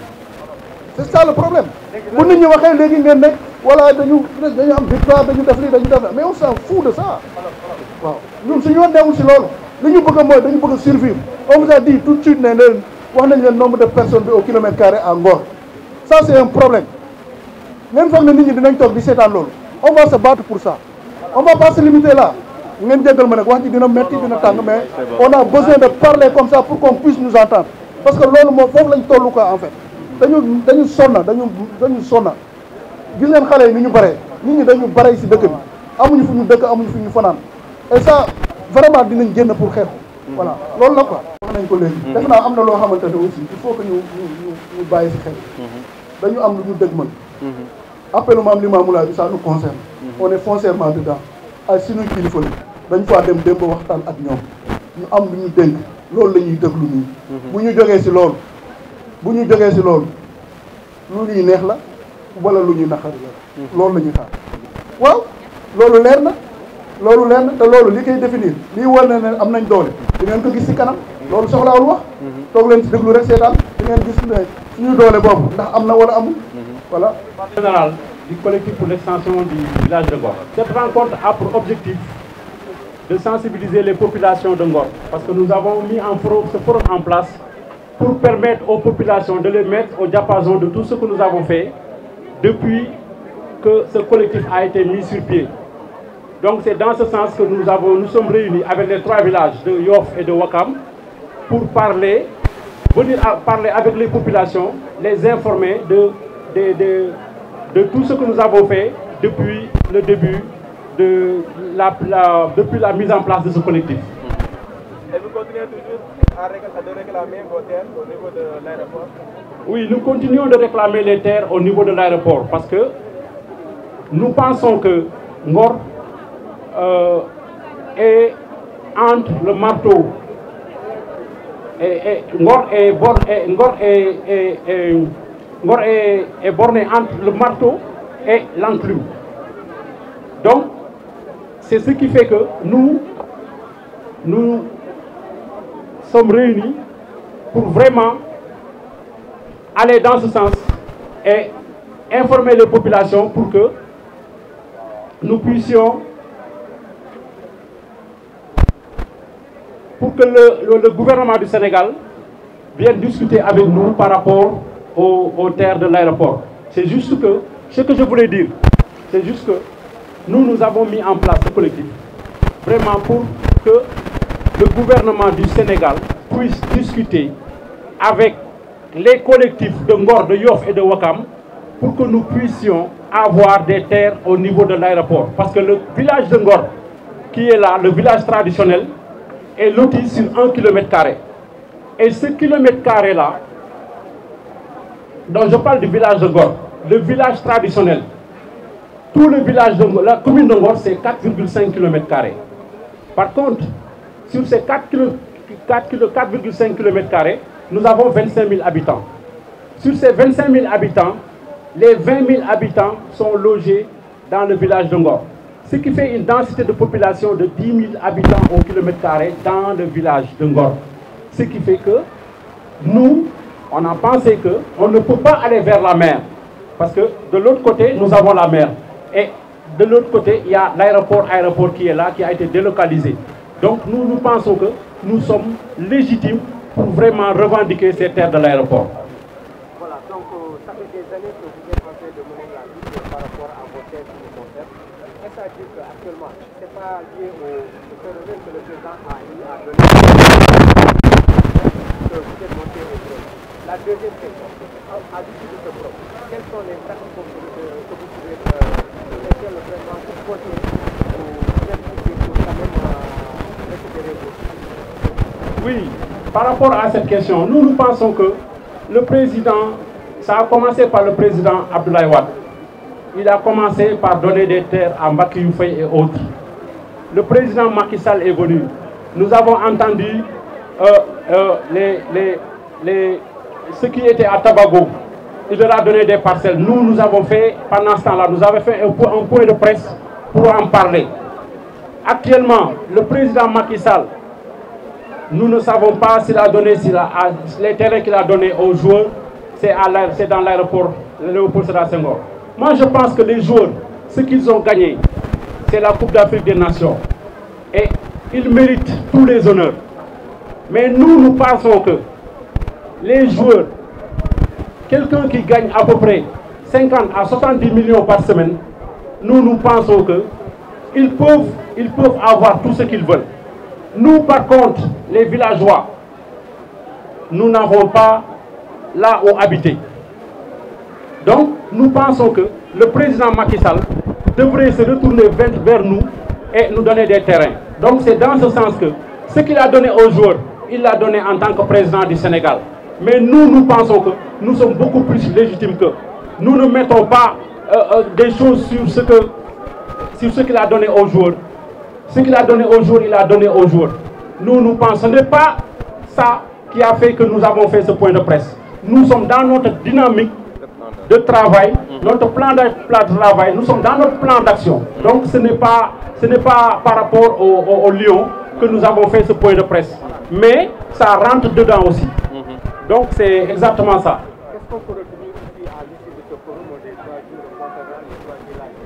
c'est ça le problème bu nit ñi waxee léegi ngeen ne voilà dañu am victoire dañu def lii dañu def la mais on s'en fout de ça waaw ñun suñu yoon newul ci loolu li ñu bëgg mooy dañu bëgg survivre on vous a dit tout de suite ne leen wax nañ leen nombre de personnes bi au kilomètre carré à Ngor ça c'est un problème ngeen foog ne nit ñi dinañ toog di seetaan loolu on va se battre pour ça on va pas se limiter là ngeen jéggal ma nag wax ji dina metti dina tàng mais on a besoin de parler comme ça pour qu'on puisse nous entendre parce que loolu moom foofu lañ tollu quoi en fait dañu sonna dañu sonna gis ngeen xale yi ni ñu bare nit ñi dañu bare ci dëkk bi amuñu fu ñu dëkk amuñu fu ñu fanaan et ça vraiment dinañ génn pour xeex voilà loolu la quoi wax nañ ko léegi def naa am na loo xamante ne aussi il faut que ñu bàyyi ci xel dañu am lu ñu dëgmal appelu Maam Limaamu Laay bi ça nous concerne on est foncièrement dedans ay suñuy kilifa la dañ faa dem ba waxtaan ak ñoom ñu am lu ñu dénk loolu la ñuy déglu nii bu ñu jógee ci loolu lu ñuy neex la wala lu ñuy naqari la loolu la ñuy xaar waaw loolu leer na te loolu li koy définir lii war na ne am nañ doole di ngeen ko gis ci kanam loolu soxlaawul wax toog leen ci déglu rek seetaan di ngeen gis ne suñu doole boobu ndax am na wala amul voilà. Général du collectif pour l'extension du village de Ngor. Cette rencontre a pour objectif de sensibiliser les populations de Ngor parce que nous avons mis ce forum en place pour permettre aux populations de les mettre au diapason de tout ce que nous avons fait depuis que ce collectif a été mis sur pied. Donc c'est dans ce sens que nous sommes réunis avec les 3 villages de Yoff et de Ouakam pour venir parler avec les populations, les informer de tout ce que nous avons fait depuis le début depuis la mise en place de ce collectif. Et vous continuez toujours de réclamer vos terres au niveau de l'aéroport? Oui, nous continuons de réclamer les terres au niveau de l'aéroport parce que nous pensons que Ngor est entre le marteau Ngor est borné entre le marteau et l'enclume. Donc, c'est ce qui fait que nous sommes réunis pour vraiment aller dans ce sens et informer les populations pour que nous puissions, pour que le gouvernement du Sénégal vienne discuter avec nous par rapport aux terres de l'aéroport. C'est juste que, ce que je voulais dire, c'est juste que nous avons mis en place ce collectif vraiment pour que le gouvernement du Sénégal puisse discuter avec les collectifs de Ngor, de Yoff et de Ouakam pour que nous puissions avoir des terres au niveau de l'aéroport. Parce que le village de Ngor, qui est là, le village traditionnel, est loti sur 1 km². Et ce kilomètre-carré-là, donc je parle du village de Ngor, le village traditionnel, tout le village de Ngor, la commune de Ngor, c'est 4,5 km². Par contre, sur ces 4,5 km², nous avons 25 000 habitants. Sur ces 25 000 habitants, les 20 000 habitants sont logés dans le village de Ngor. Ce qui fait une densité de population de 10 000 habitants au km² dans le village de Ngor. Ce qui fait que nous, on a pensé qu'on ne peut pas aller vers la mer. Parce que de l'autre côté, nous avons la mer. Et de l'autre côté, il y a l'aéroport qui est là, qui a été délocalisé. Donc nous pensons que nous sommes légitimes pour vraiment revendiquer ces terres de l'aéroport. Voilà, donc ça fait des années que vous êtes en train de mener la lutte par rapport à vos terres qui nous concernent. Est-ce à dire qu'actuellement, ce n'est pas lié au phénomène que le président a eu à donner que vous êtes monté au trône? La deuxième question, à l'issue de ce problème, quels sont les actes que vous pouvez sur lesquels le président peut continuer pour quand même récupérer vos terres? Oui, par rapport à cette question, nous pensons que le président, ça a commencé par le président Abdoulaye Wade. Il a commencé par donner des terres à Mbacké Faye et autres. Le président Macky Sall est venu. Nous avons entendu ceux qui étaient à Tabago. Il leur a donné des parcelles. Nous avons fait, pendant ce temps-là, nous avons fait un point de presse pour en parler. Actuellement, le président Macky Sall, nous ne savons pas s'il a donné, les terrains qu'il a donnés aux joueurs, c'est dans l'aéroport Léopold Sédar Senghor. Moi, je pense que les joueurs, ce qu'ils ont gagné, c'est la Coupe d'Afrique des Nations. Et ils méritent tous les honneurs. Mais nous pensons que les joueurs, quelqu'un qui gagne à peu près 50 à 70 millions par semaine, nous pensons qu'ils peuvent avoir tout ce qu'ils veulent. Nous, par contre, les villageois, nous n'avons pas là où habiter. Donc, nous pensons que le président Macky Sall devrait se retourner vers nous et nous donner des terrains. Donc, c'est dans ce sens que ce qu'il a donné aux joueurs, il l'a donné en tant que président du Sénégal. Mais nous pensons que nous sommes beaucoup plus légitimes que. Nous ne mettons pas des choses sur ce qu'il a donné aux joueurs. Ce qu'il a donné aux joueurs, il a donné aux joueurs. Nous pensons, ce n'est pas ça qui a fait que nous avons fait ce point de presse. Nous sommes dans notre dynamique de travail, notre plan de travail, nous sommes dans notre plan d'action. Donc ce n'est pas par rapport au Lyon que nous avons fait ce point de presse. Mais ça rentre dedans aussi. Donc c'est exactement ça. Qu'est-ce qu'on peut retenir ici à l'issue de ce forum des 3 jours concernant les 3 villages?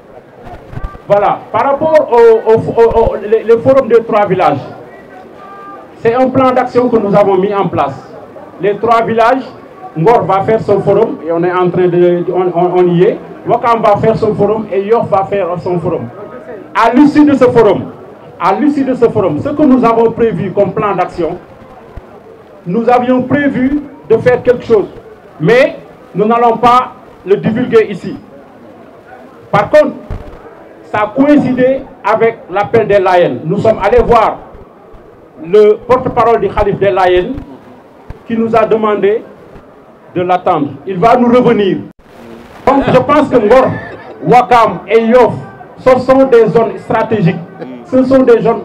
Voilà, par rapport au forum des 3 villages, c'est un plan d'action que nous avons mis en place. Les 3 villages, Ngor va faire son forum et on est en train on y est. Wakam va faire son forum et Yoff va faire son forum. À l'issue de ce forum, ce que nous avons prévu comme plan d'action, nous avions prévu de faire quelque chose, mais nous n'allons pas le divulguer ici. Par contre, ça a coïncidé avec l'appel des Layènes. Nous sommes allés voir le porte-parole du Khalif des Layènes qui nous a demandé de l'attendre. Il va nous revenir. Donc je pense que Ngor, Wakam et Yoff, ce sont des zones stratégiques. Ce sont des zones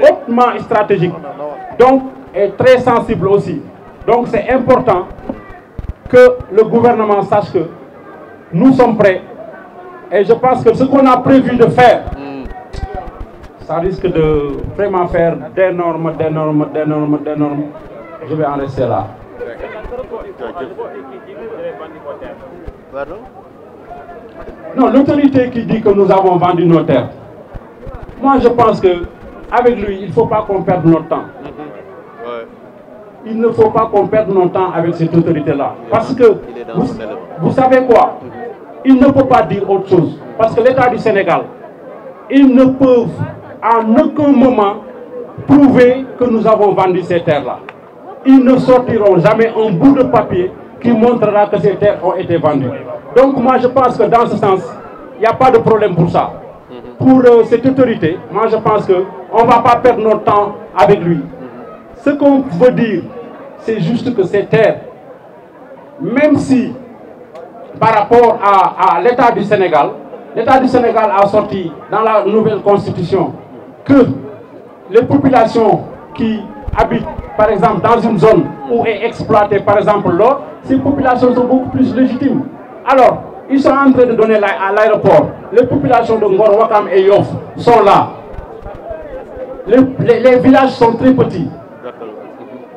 hautement stratégiques. Donc, et très sensibles aussi. Donc c'est important que le gouvernement sache que nous sommes prêts. Et je pense que ce qu'on a prévu de faire, ça risque de vraiment faire d'énormes. Je vais en rester là. Non, l'autorité qui dit que nous avons vendu nos terres. Moi, je pense que avec lui, il ne faut pas qu'on perde notre temps. Il ne faut pas qu'on perde notre temps avec cette autorité-là. Parce que, vous savez quoi? Il ne peut pas dire autre chose. Parce que l'État du Sénégal, ils ne peuvent en aucun moment prouver que nous avons vendu ces terres-là. Ils ne sortiront jamais un bout de papier qui montrera que ces terres ont été vendues. Donc moi je pense que dans ce sens, il n'y a pas de problème pour ça. Pour cette autorité, moi je pense qu'on ne va pas perdre notre temps avec lui. Ce qu'on veut dire, c'est juste que ces terres, même si par rapport à l'État du Sénégal a sorti dans la nouvelle constitution que les populations qui habitent par exemple dans une zone où est exploité par exemple l'or, ces populations sont beaucoup plus légitimes. Alors, ils sont en train de donner à l'aéroport, les populations de Ngor, Wakam et Yoff sont là. Les villages sont très petits.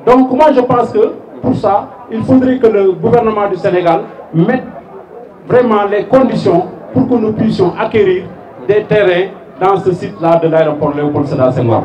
Donc moi je pense que pour ça, il faudrait que le gouvernement du Sénégal mette vraiment les conditions pour que nous puissions acquérir des terrains dans ce site-là de l'aéroport Léopold Sédar Senghor.